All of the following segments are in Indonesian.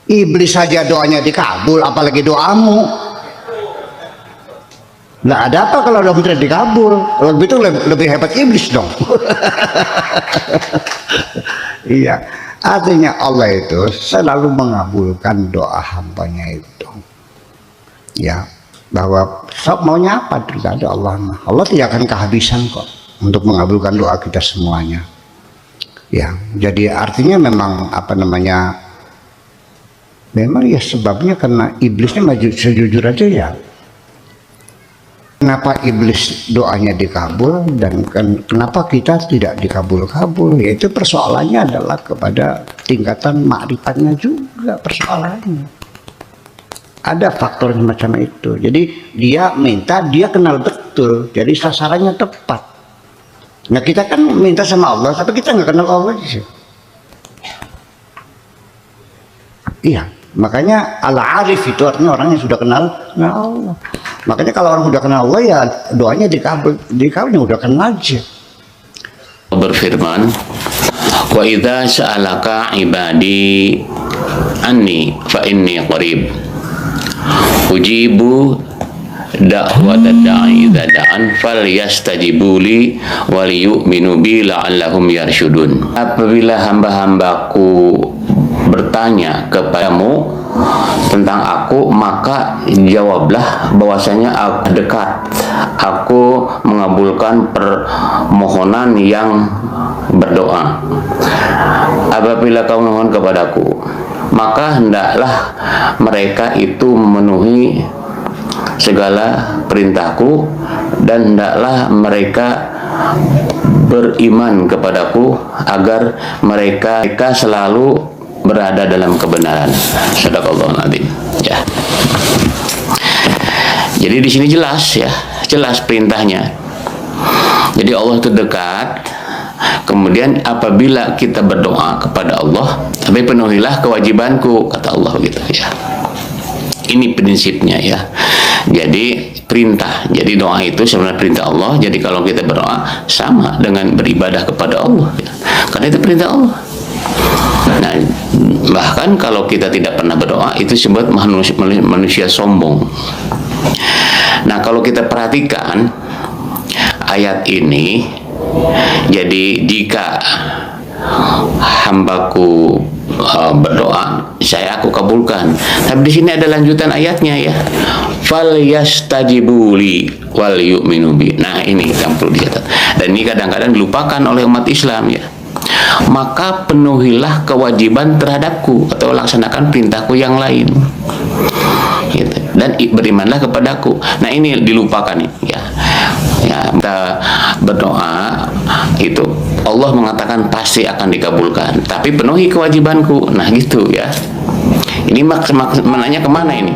Iblis saja doanya dikabul, apalagi doamu. Nah, ada apa kalau doa tidak dikabul? Kalau begitu lebih hebat iblis dong. Iya, artinya Allah itu selalu mengabulkan doa hambanya itu. Ya, bahwa maunya apa tergantung Allah. Allah tidak akan kehabisan kok untuk mengabulkan doa kita semuanya. Ya, jadi artinya memang apa namanya? Memang ya sebabnya karena iblisnya maju sejujur aja ya. Kenapa iblis doanya dikabul dan kenapa kita tidak dikabul-kabul? Yaitu persoalannya adalah kepada tingkatan ma'rifatnya juga persoalannya. Ada faktor semacam itu. Jadi dia minta, dia kenal betul. Jadi sasarannya tepat. Nah kita kan minta sama Allah, tapi kita nggak kenal Allah sih. Iya. Makanya al-arif itu artinya orang yang sudah kenal Allah. Makanya kalau orang sudah kenal Allah ya doanya dikabul udah kenal aja. Berfirman, wa idza sa'alaka ibadi anni fa inni qarib ujibu da'wata da'i idza da'an falyastajibu li wa liyu'minu bi la'allahum yarsyudun. Apabila hamba-hambaku bertanya kepadamu tentang aku, maka jawablah bahwasanya aku dekat, aku mengabulkan permohonan yang berdoa. Apabila kau mohon kepadaku, maka hendaklah mereka itu memenuhi segala perintahku dan hendaklah mereka beriman kepadaku agar mereka selalu berada dalam kebenaran. Sadaqallahul adzim. Ya. Jadi di sini jelas ya, jelas perintahnya. Jadi Allah itu dekat. Kemudian apabila kita berdoa kepada Allah, tapi penuhilah kewajibanku, kata Allah gitu ya. Ini prinsipnya ya. Jadi perintah. Jadi doa itu sebenarnya perintah Allah. Jadi kalau kita berdoa sama dengan beribadah kepada Allah ya. Karena itu perintah Allah. Nah, bahkan kalau kita tidak pernah berdoa itu disebut manusia sombong. Nah, kalau kita perhatikan ayat ini, jadi jika hambaku berdoa, aku kabulkan. Tapi di sini ada lanjutan ayatnya ya. Falyastajibu li wal yu'minu bi. Nah, ini yang perlu dicatat. Dan ini kadang-kadang dilupakan oleh umat Islam ya. Maka penuhilah kewajiban terhadapku atau laksanakan perintahku yang lain gitu. Dan berimanlah kepadaku. Nah ini dilupakan ya. Kita berdoa itu Allah mengatakan pasti akan dikabulkan, tapi penuhi kewajibanku. Nah gitu ya. Ini menanya kemana ini?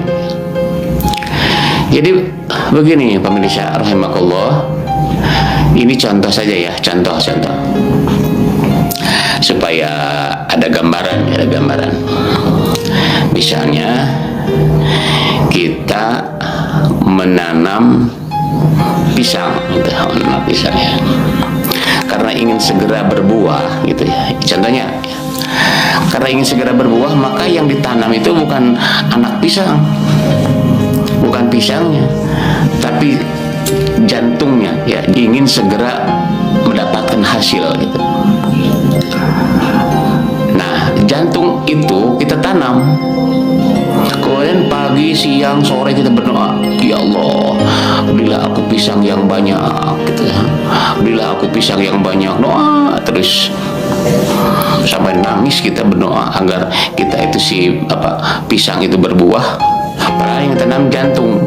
Jadi begini pemirsa rahimakumullah. Ini contoh saja ya, contoh supaya ada gambaran. Misalnya kita menanam pisang gitu, ya. Karena ingin segera berbuah gitu ya. Contohnya karena ingin segera berbuah, maka yang ditanam itu bukan anak pisang, bukan pisangnya, tapi jantungnya ya, ingin segera mendapatkan hasil gitu. Nah, jantung itu kita tanam. Kemudian pagi, siang, sore kita berdoa, ya Allah, berilah aku pisang yang banyak gitu ya. Berilah aku pisang yang banyak. Doa terus sampai nangis kita berdoa agar kita itu pisang itu berbuah. Padahal yang tanam jantung.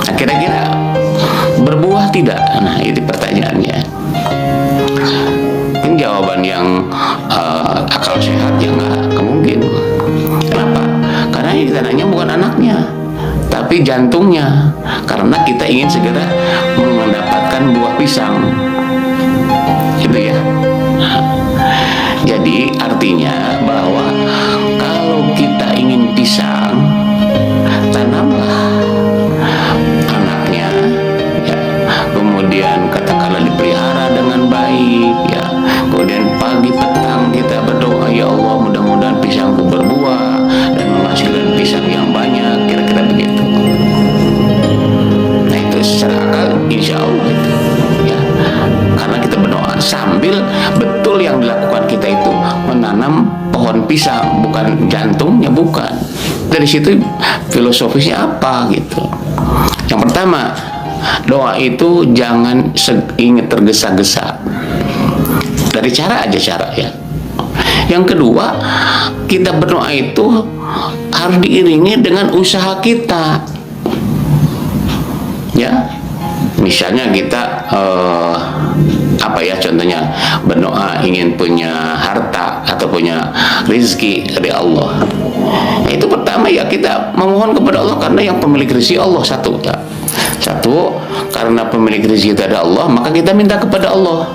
Nah, kira-kira berbuah tidak? Nah, itu pertanyaannya. Ini jawaban yang akal sehat yang nggak kemungkin. Kenapa? Karena yang kita nanya bukan anaknya, tapi jantungnya. Karena kita ingin segera mendapatkan buah pisang, gitu ya. Jadi artinya bahwa kalau kita ingin pisang, tanamlah anaknya, ya. Kemudian katakanlah dipelihara dengan baik, ya. Kemudian pagi petang kita berdoa, ya Allah, mudah-mudahan pisangku pohon pisang, bukan jantungnya, bukan. Dari situ filosofisnya apa gitu. Yang pertama, doa itu jangan ingat tergesa-gesa. Dari cara aja cara ya. Yang kedua, kita berdoa itu harus diiringi dengan usaha kita. Ya, misalnya kita apa ya contohnya, berdoa ingin punya harta atau punya rezeki dari Allah. Itu pertama ya kita memohon kepada Allah, karena yang pemilik rezeki Allah satu ya. Satu, karena pemilik rezeki itu ada Allah, maka kita minta kepada Allah.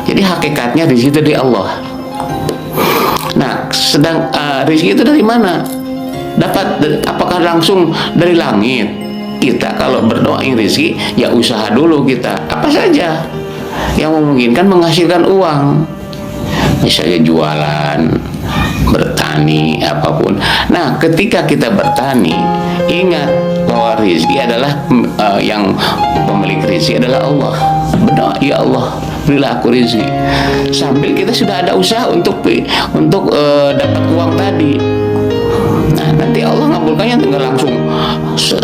Jadi hakikatnya rezeki itu dari Allah. Nah, sedang rezeki itu dari mana? Apakah langsung dari langit? Kita kalau berdoa ingin rezeki, ya usaha dulu kita. Apa saja yang memungkinkan menghasilkan uang. Misalnya jualan, bertani, apapun. Nah, ketika kita bertani, ingat bahwa rezeki adalah yang pemilik rezeki adalah Allah. Berdoa, ya Allah, berilah aku rezeki. Sambil kita sudah ada usaha untuk dapat uang tadi. Nah, nanti Allah ngabulkannya tinggal langsung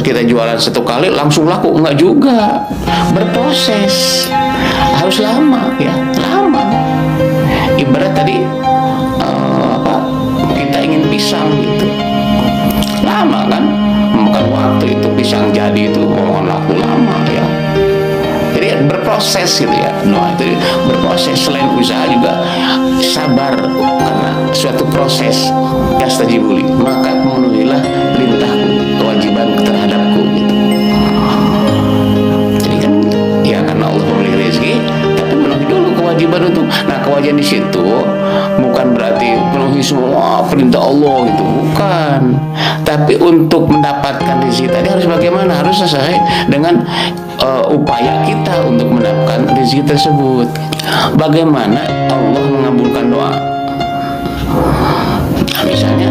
kita jualan satu kali langsung laku, enggak juga. Berproses, harus lama ya, lama. Ibarat tadi kita ingin pisang gitu, lama kan, memakan waktu itu pisang jadi itu mohon laku lama ya. Jadi berproses gitu ya, doa itu berproses. Selain usaha juga sabar, karena suatu proses. Yastajibuli, maka memenuhilah perintahku, kewajiban terhadapku gitu. Jadi kan ya karena Allah pemilik rezeki, tapi memenuhi dulu kewajiban itu. Nah, kewajiban di situ bukan berarti penuhi semua perintah Allah gitu, bukan. Tapi untuk mendapatkan rezeki tadi harus bagaimana? Harus sesuai dengan upaya kita untuk mendapatkan rezeki tersebut. Bagaimana Allah mengabulkan doa? Nah, misalnya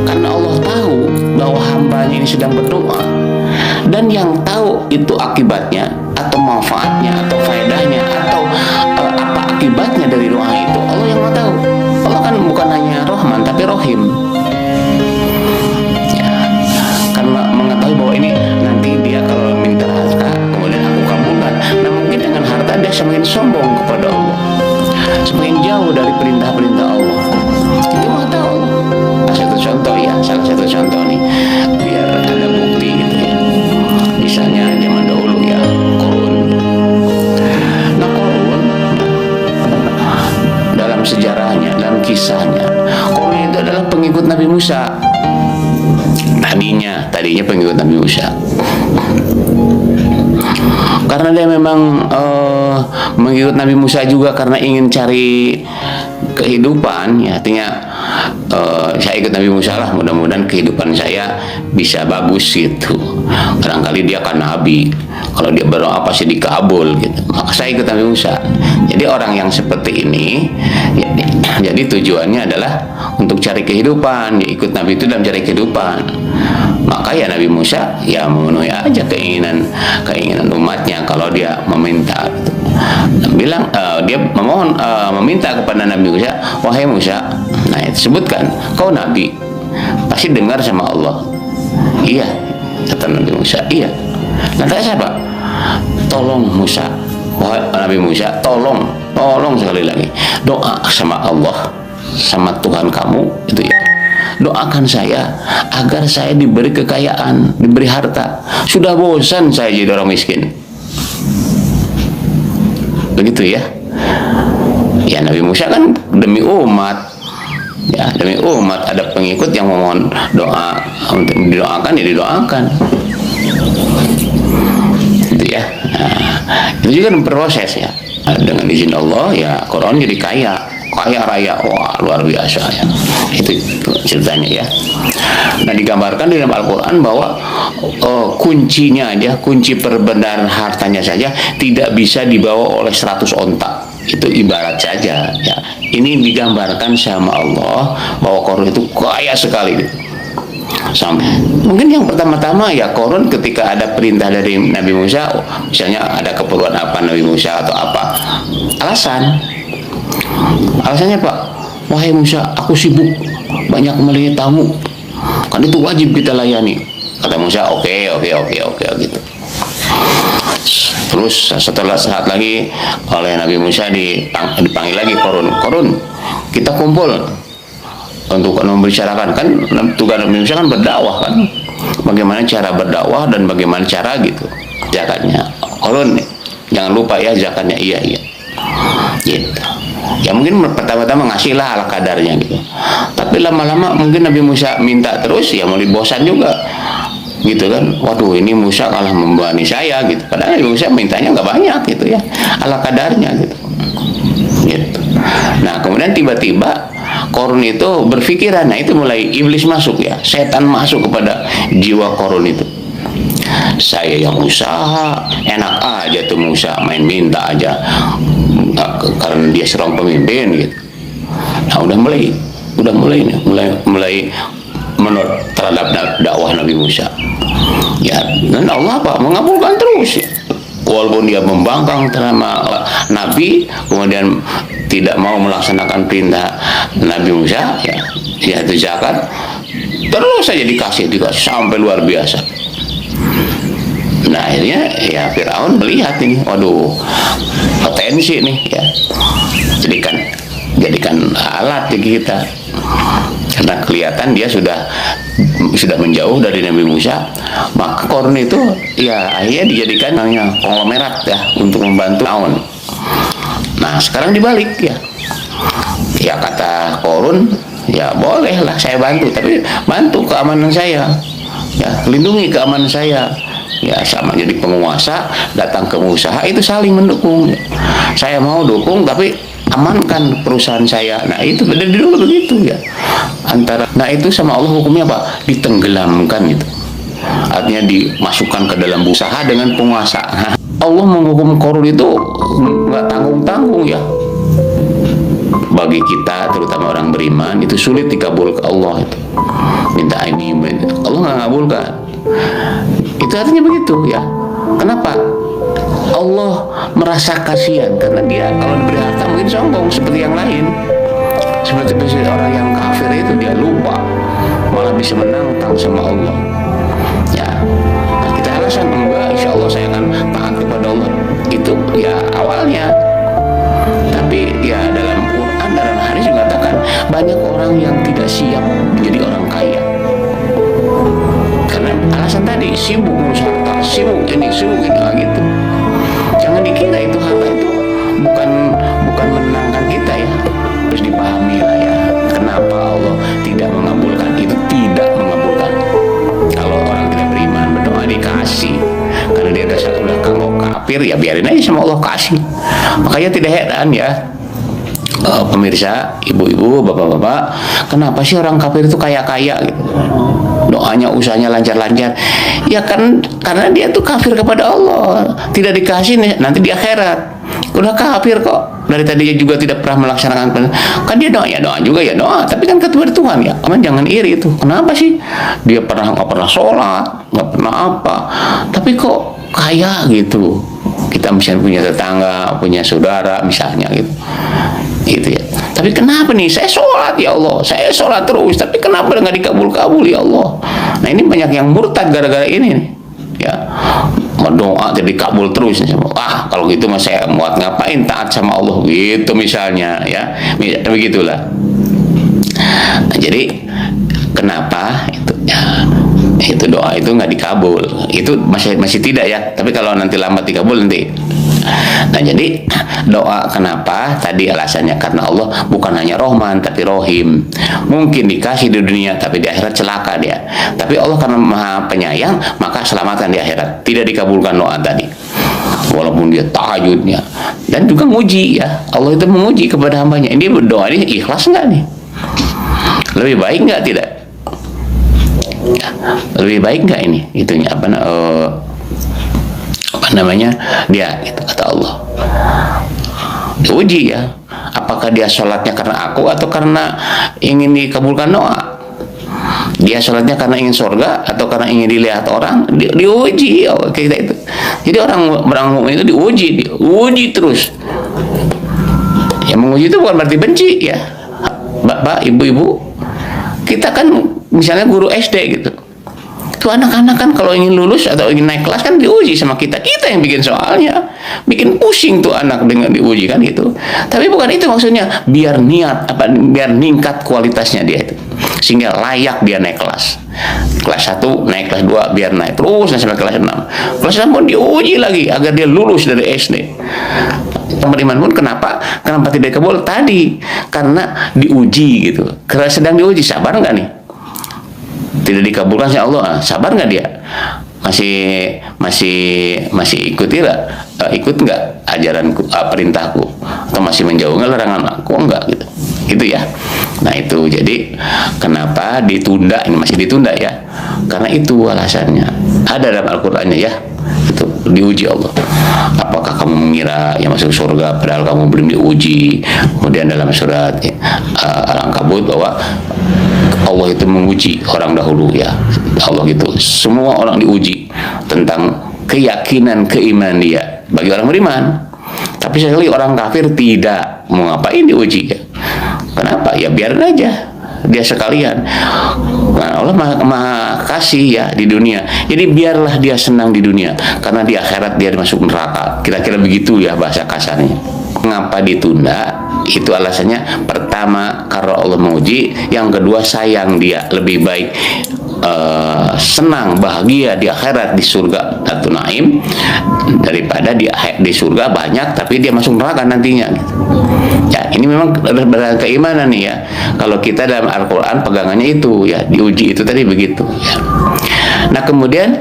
karena Allah tahu bahwa hambanya ini sedang berdoa, dan yang tahu itu akibatnya atau manfaatnya atau faedahnya atau apa akibatnya dari doa itu, Allah yang mau tahu. Allah kan bukan hanya Rahman tapi Rahim ya, karena mengetahui bahwa ini nanti dia kalau minta harta kemudian aku kabulkan. Nah, mungkin dengan harta dia semakin sombong kepada Allah, semakin jauh dari perintah-perintah Allah. Itu mau tahu. Satu contoh ya, salah satu contoh nih biar ada bukti gitu ya. Misalnya zaman dahulu ya, Qarun. Nah, Qarun dalam sejarahnya, dalam kisahnya, Qarun itu adalah pengikut Nabi Musa. Tadinya pengikut Nabi Musa. Karena dia memang mengikut Nabi Musa juga karena ingin cari kehidupan ya, artinya saya ikut Nabi Musa lah, mudah-mudahan kehidupan saya bisa bagus gitu. Barangkali dia kan nabi, kalau dia berdoa pasti dikabul gitu, maka saya ikut Nabi Musa. Jadi orang yang seperti ini ya, jadi tujuannya adalah untuk cari kehidupan, ya, ikut Nabi itu dalam cari kehidupan. Maka ya Nabi Musa ya memenuhi aja keinginan umatnya kalau dia meminta gitu. Bilang dia meminta kepada Nabi Musa, wahai Musa, nah itu sebutkan kau nabi, pasti dengar sama Allah. Iya, kata Nabi Musa, iya. Nanti siapa? Tolong Musa, wahai Nabi Musa, tolong sekali lagi doa sama Allah, sama Tuhan kamu itu ya. Doakan saya agar saya diberi kekayaan, diberi harta. Sudah bosan saya jadi orang miskin. Begitu ya. Ya Nabi Musa kan demi umat. Ya, demi umat ada pengikut yang memohon doa untuk didoakan, ya didoakan. Gitu ya. Nah, itu juga berproses ya. Dengan izin Allah ya Quran jadi kaya raya, wah luar biasa ya. Itu ceritanya ya. Nah, digambarkan di dalam Al-Quran bahwa kuncinya aja, kunci perbenaran hartanya saja tidak bisa dibawa oleh 100 onta. Itu ibarat saja ya. Ini digambarkan sama Allah bahwa Qarun itu kaya sekali gitu. Sampai mungkin yang pertama-tama ya Qarun ketika ada perintah dari Nabi Musa, misalnya ada keperluan apa Nabi Musa atau apa, alasannya Pak, wahai Musa, aku sibuk, banyak melihat tamu, kan itu wajib kita layani. Kata Musa, oke, gitu. Terus setelah saat lagi oleh Nabi Musa dipanggil lagi Korun, kita kumpul untuk membicarakan, kan tugas Nabi Musa kan berdakwah kan, bagaimana cara berdakwah dan bagaimana cara gitu zakatnya. Korun, jangan lupa ya zakatnya. Iya gitu. Ya mungkin pertama-tama ngasih lah ala kadarnya gitu, tapi lama-lama mungkin Nabi Musa minta terus, ya mulai bosan juga gitu kan. Waduh, ini Musa kalah membebani saya gitu, padahal Nabi Musa mintanya nggak banyak gitu ya, ala kadarnya gitu. Nah kemudian tiba-tiba Korun itu berpikiran, nah itu mulai iblis masuk ya, setan masuk kepada jiwa Korun itu. Saya yang usaha, enak aja tuh Musa main minta aja, karena dia seorang pemimpin gitu. Nah udah mulai menurut terhadap dakwah Nabi Musa ya, dan Allah apa mengabulkan terus ya. Walaupun dia membangkang terhadap Nabi, kemudian tidak mau melaksanakan perintah Nabi Musa ya, yaitu zakat, terus saja dikasih sampai luar biasa. Nah akhirnya ya Firaun melihat ini, waduh potensi nih ya, jadikan alat bagi kita, karena kelihatan dia sudah menjauh dari Nabi Musa. Maka Korun itu ya akhirnya dijadikan konglomerat ya untuk membantu Firaun. Nah sekarang dibalik ya kata Korun, ya bolehlah saya bantu, tapi bantu keamanan saya ya, lindungi keamanan saya ya, sama jadi penguasa datang ke usaha itu saling mendukung. Saya mau dukung tapi amankan perusahaan saya. Nah itu dari dulu begitu ya antara. Nah itu sama Allah hukumnya apa? Ditenggelamkan itu, artinya dimasukkan ke dalam usaha dengan penguasa. Allah menghukum Korun itu nggak tanggung-tanggung ya. Bagi kita terutama orang beriman itu sulit dikabul ke Allah itu. Minta ini Allah nggak ngabulkan. Itu artinya begitu ya. Kenapa? Allah merasa kasihan karena dia kalau diberi harta mungkin sombong seperti yang lain. Seperti orang yang kafir itu dia lupa, malah bisa menantang sama Allah. Ya, nah, kita alasan enggak, insya Allah saya akan taat kepada Allah. Itu ya awalnya. Tapi ya dalam Quran, dalam hadis mengatakan banyak orang yang tidak siap menjadi orang kaya. Karena alasan tadi, sibuk ngurus harta, sibuk ini gitu. Jangan dikira itu harta itu bukan menenangkan kita ya. Terus dipahami lah ya, kenapa Allah tidak mengabulkan itu, tidak mengabulkan. Kalau orang tidak beriman berdoa dikasih, karena dia udah kalau kafir ya biarin aja sama Allah kasih. Makanya tidak heran ya, pemirsa, ibu-ibu, bapak-bapak, kenapa sih orang kafir itu kaya-kaya gitu? Doanya, usahanya lancar-lancar. Ya kan karena dia tuh kafir kepada Allah, tidak dikasih nanti di akhirat. Udah kafir kok, dari tadi juga tidak pernah melaksanakan. Kan dia doa juga ya doa, tapi kan kepada Tuhan ya. Aman, jangan iri itu. Kenapa sih dia nggak pernah sholat, nggak pernah apa, tapi kok kaya gitu? Kita misalnya punya tetangga, punya saudara misalnya gitu ya. Tapi kenapa nih saya sholat ya Allah, saya sholat terus, tapi kenapa nggak dikabul-kabul ya Allah? Nah ini banyak yang murtad gara-gara ini nih, ya. Doa jadi kabul terus nih. Kalau gitu mas saya muat ngapain taat sama Allah gitu misalnya ya, begitulah. Nah, jadi kenapa itu ya, itu doa itu nggak dikabul, itu masih tidak ya, tapi kalau nanti lambat dikabul nanti. Nah jadi doa kenapa tadi alasannya karena Allah bukan hanya Rohman tapi Rohim. Mungkin dikasih di dunia tapi di akhirat celaka dia. Tapi Allah karena Maha Penyayang maka selamatan di akhirat. Tidak dikabulkan doa tadi, walaupun dia tahajudnya dan juga nguji ya. Allah itu menguji kepada hambanya. Ini berdoa ini ikhlas nggak nih? Lebih baik nggak tidak? Ya, lebih baik nggak ini? Itunya apa namanya dia gitu, kata Allah diuji ya, apakah dia sholatnya karena aku atau karena ingin dikabulkan doa. Dia sholatnya karena ingin surga atau karena ingin dilihat orang, diuji ya, kita itu. Jadi orang mukmin itu diuji terus. Yang menguji itu bukan berarti benci ya, bapak, ibu-ibu, kita kan misalnya guru SD gitu, tuh anak-anak kan kalau ingin lulus atau ingin naik kelas kan diuji sama kita yang bikin soalnya, bikin pusing tuh anak dengan diuji kan gitu. Tapi bukan itu maksudnya, biar biar ningkat kualitasnya dia itu, sehingga layak dia naik kelas 1 naik kelas 2, biar naik terus sampai kelas 6. Kelas 6 pun diuji lagi agar dia lulus dari SD. Beriman pun kenapa tidak kabul tadi, karena diuji gitu, karena sedang diuji. Sabar nggak nih? Tidak dikabulkan ya Allah, sabar nggak dia? Masih ikut nggak ajaranku, perintahku, atau masih menjauh nggak larangan aku? Enggak gitu, gitu ya. Nah itu jadi kenapa ditunda, ini masih ditunda ya, karena itu alasannya ada dalam Al-Qur'annya ya, itu diuji Allah. Apakah kamu mengira yang masuk surga padahal kamu belum diuji? Kemudian dalam surat Al-Ankabut bahwa Allah itu menguji orang dahulu ya, Allah gitu, semua orang diuji tentang keyakinan keimanan dia bagi orang beriman. Tapi sekali orang kafir tidak, mau ngapain diuji ya? Kenapa? Ya biarin aja dia sekalian. Nah, Allah maha kasih ya di dunia, jadi biarlah dia senang di dunia, karena di akhirat dia masuk neraka. Kira-kira begitu ya bahasa kasarnya. Mengapa ditunda? Itu alasannya, pertama karena Allah menguji, yang kedua sayang dia, lebih baik senang bahagia di akhirat di surga atau naim daripada di surga banyak tapi dia masuk neraka nantinya gitu. Ya ini memang berdasarkan keimanan nih ya. Kalau kita dalam Al-Quran pegangannya itu ya, diuji itu tadi begitu ya. Nah kemudian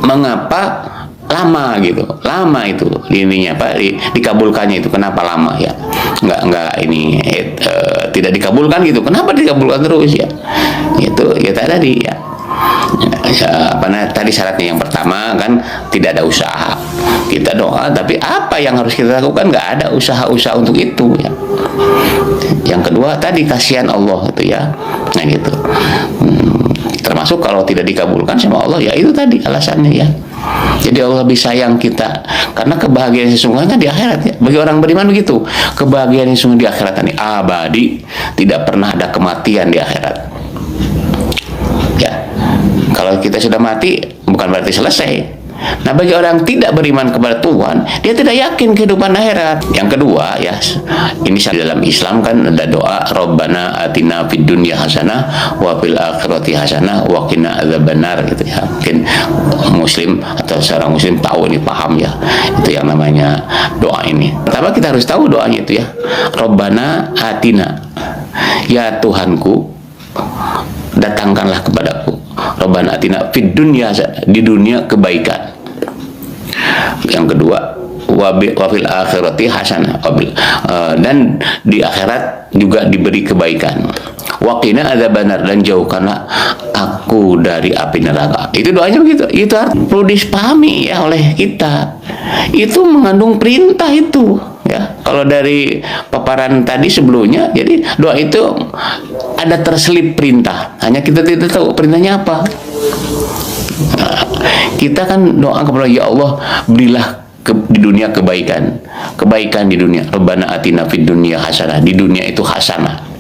mengapa lama gitu, lama itu ininya apa dikabulkannya itu, kenapa lama ya? Enggak ini tidak dikabulkan gitu, kenapa dikabulkan terus ya? Itu ya tadi ya, tadi syaratnya yang pertama kan tidak ada usaha, kita doa, tapi apa yang harus kita lakukan? Nggak ada usaha-usaha untuk itu ya. Yang kedua tadi kasihan Allah itu ya, nah gitu. Termasuk kalau tidak dikabulkan sama Allah ya itu tadi alasannya ya. Jadi Allah lebih sayang kita karena kebahagiaan sesungguhnya di akhirat ya. Bagi orang beriman begitu, kebahagiaan yang sesungguhnya di akhirat ini abadi, tidak pernah ada kematian di akhirat ya. Kalau kita sudah mati bukan berarti selesai. Nah bagi orang tidak beriman kepada Tuhan, dia tidak yakin kehidupan akhirat. Yang kedua ya, ini dalam Islam kan ada doa Rabbana atina fid dunya hasanah wa fil akhirati hasanah wa qina adzabannar gitu ya. Mungkin muslim atau seorang muslim tahu ini, paham ya, itu yang namanya doa ini. Pertama kita harus tahu doanya itu ya, Rabbana atina, ya Tuhanku datangkanlah kepadaku, Rabbana atina fid dunya, di dunia kebaikan. Yang kedua wafil akhirati hasanah, dan di akhirat juga diberi kebaikan. Waqina adzabannar, dan jauhkanlah aku dari api neraka. Itu doanya begitu. Itu perlu dipahami ya oleh kita. Itu mengandung perintah itu ya. Kalau dari paparan tadi sebelumnya, jadi doa itu ada terselip perintah. Hanya kita tidak tahu perintahnya apa. Nah, kita kan doa kepada ya Allah, berilah di dunia kebaikan di dunia. Rabbana atina fid dunya hasanah, di dunia itu hasanah.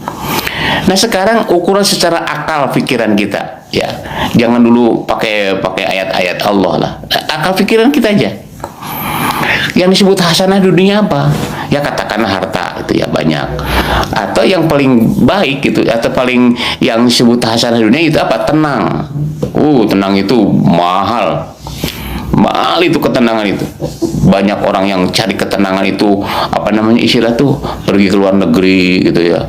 Nah sekarang ukuran secara akal pikiran kita ya, jangan dulu pakai ayat-ayat Allah lah, akal pikiran kita aja. Yang disebut hasanah dunia apa? Ya katakanlah harta itu ya banyak. Atau yang paling baik gitu, atau paling yang disebut hasanah dunia itu apa? Tenang. Tenang itu mahal. Mahal itu ketenangan itu. Banyak orang yang cari ketenangan itu, apa namanya istilah tuh, pergi ke luar negeri gitu ya.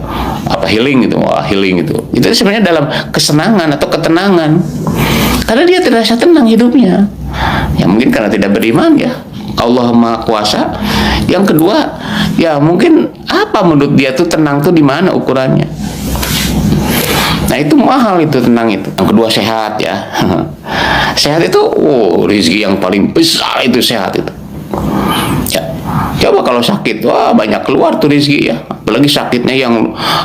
Apa healing gitu, healing gitu. Itu sebenarnya dalam kesenangan atau ketenangan. Karena dia tidak rasa tenang hidupnya. Ya mungkin karena tidak beriman ya. Allah Maha Kuasa. Yang kedua, ya mungkin apa menurut dia tuh tenang tuh di mana ukurannya? Nah itu mahal itu tenang itu. Yang kedua sehat ya. Sehat itu, rezeki yang paling besar itu sehat itu. Ya, coba kalau sakit, banyak keluar tuh rezeki ya. Apalagi sakitnya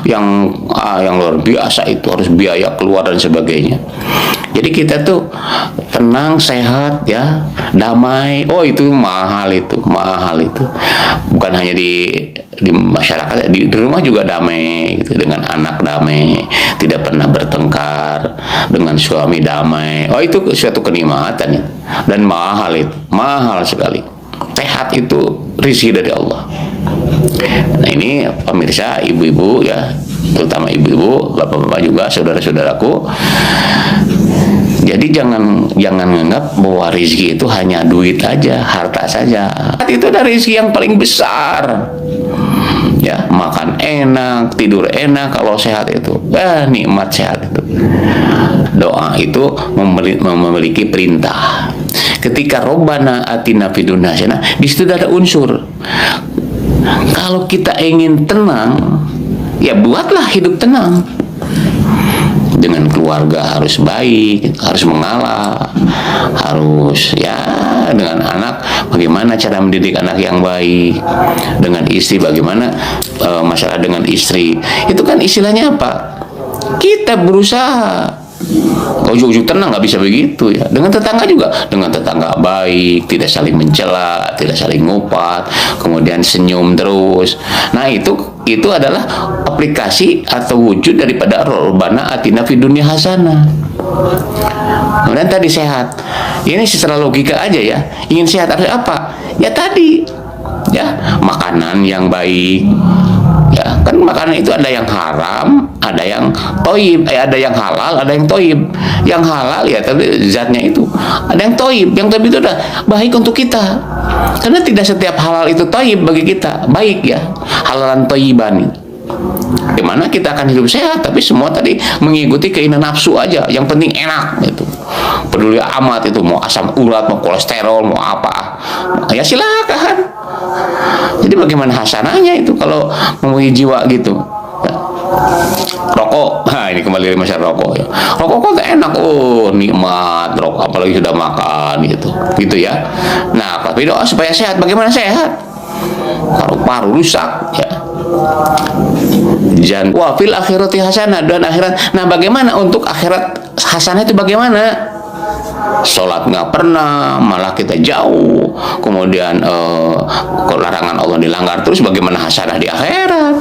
yang luar biasa itu, harus biaya keluar dan sebagainya. Jadi kita tuh tenang, sehat ya, damai. Itu mahal itu. Bukan hanya di di masyarakat, di rumah juga damai gitu, dengan anak damai, tidak pernah bertengkar, dengan suami damai. Oh, itu suatu kenikmatan ya. Dan mahal, itu mahal sekali. Sehat itu rezeki dari Allah. Nah, ini pemirsa, ibu-ibu ya, terutama ibu-ibu, bapak-bapak juga, saudara-saudaraku. Jadi jangan menganggap bahwa rezeki itu hanya duit aja, harta saja. Itu adalah rezeki yang paling besar. Ya, makan enak, tidur enak kalau sehat itu. Nikmat sehat itu. Doa itu memiliki perintah. Ketika Robbana atina fid dunya hasanah, di situ ada unsur. Kalau kita ingin tenang, ya buatlah hidup tenang. Dengan keluarga harus baik, harus mengalah, harus ya, dengan anak bagaimana cara mendidik anak yang baik, dengan istri bagaimana masalah dengan istri. Itu kan istilahnya apa? Kita berusaha. Ujuk-ujuk tenang, nggak bisa begitu ya. Dengan tetangga juga, dengan tetangga baik, tidak saling mencela, tidak saling ngupat, kemudian senyum terus. Nah, itu adalah aplikasi atau wujud daripada Rabbana atina fid dunya hasanah. Kemudian tadi sehat. Ini secara logika aja ya. Ingin sehat harus apa? Ya tadi, ya makanan yang baik. Ya, kan makanan itu ada yang haram, ada yang toib, ada yang halal, ada yang toib. Yang halal ya tapi zatnya itu. Ada yang toib, yang toib itu udah baik untuk kita. Karena tidak setiap halal itu toib bagi kita, baik ya, halalan toiban. Dimana kita akan hidup sehat, tapi semua tadi mengikuti keinginan nafsu aja. Yang penting enak itu. Peduli amat itu, mau asam urat, mau kolesterol, mau apa. Ya silakan. Jadi bagaimana hasanahnya itu kalau memenuhi jiwa gitu? Ya. Rokok, nah ini kembali dari masalah rokok ya. Rokok kok enak, nikmat rokok, apalagi sudah makan gitu ya. Nah, tapi doa supaya sehat, bagaimana sehat? Paru-paru rusak ya. Wa fil akhirati hasanah, dan akhirat. Nah, bagaimana untuk akhirat hasanah itu bagaimana? Sholat nggak pernah, malah kita jauh. Kemudian larangan Allah dilanggar terus, bagaimana hasanah di akhirat?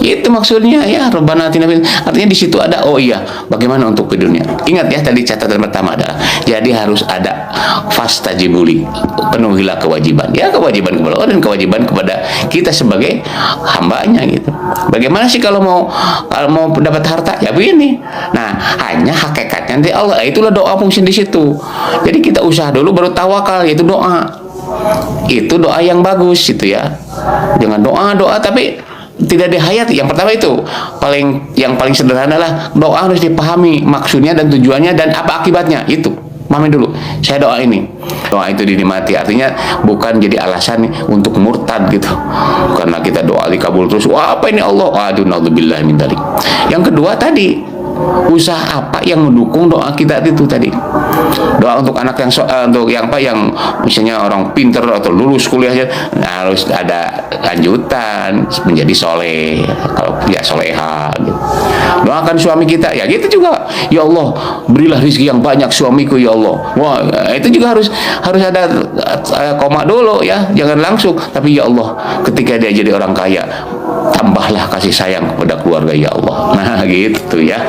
Itu maksudnya ya, Rabbana atina fid. Artinya di situ ada, oh iya, bagaimana untuk di dunia. Ingat ya, tadi catatan pertama adalah jadi harus ada fastajibuli, penuhilah kewajiban. Ya, kewajiban kepada Allah dan kewajiban kepada kita sebagai hambanya gitu. Bagaimana sih kalau mau dapat harta? Ya begini. Nah, hanya hakikatnya nanti Allah. Itulah doa fungsi di situ. Jadi kita usaha dulu baru tawakal, yaitu doa. Itu doa yang bagus gitu ya. Jangan doa tapi tidak dihayati. Yang pertama itu yang paling sederhana adalah doa harus dipahami maksudnya dan tujuannya dan apa akibatnya. Itu pahami dulu. Saya doa ini, doa itu dinikmati, artinya bukan jadi alasan untuk murtad gitu. Karena kita doa dikabul terus, wah apa ini Allah, aduh naudzubillah min dzalik. Yang kedua tadi, usaha apa yang mendukung doa kita itu tadi. Doa untuk anak yang misalnya orang pinter atau lulus kuliahnya, nah, harus ada lanjutan menjadi soleh, kalau ya soleha gitu. Doakan suami kita ya gitu juga, ya Allah berilah rezeki yang banyak suamiku ya Allah. Wah, itu juga harus ada koma dulu ya, jangan langsung, tapi ya Allah ketika dia jadi orang kaya, tambahlah kasih sayang kepada keluarga ya Allah. Nah gitu ya.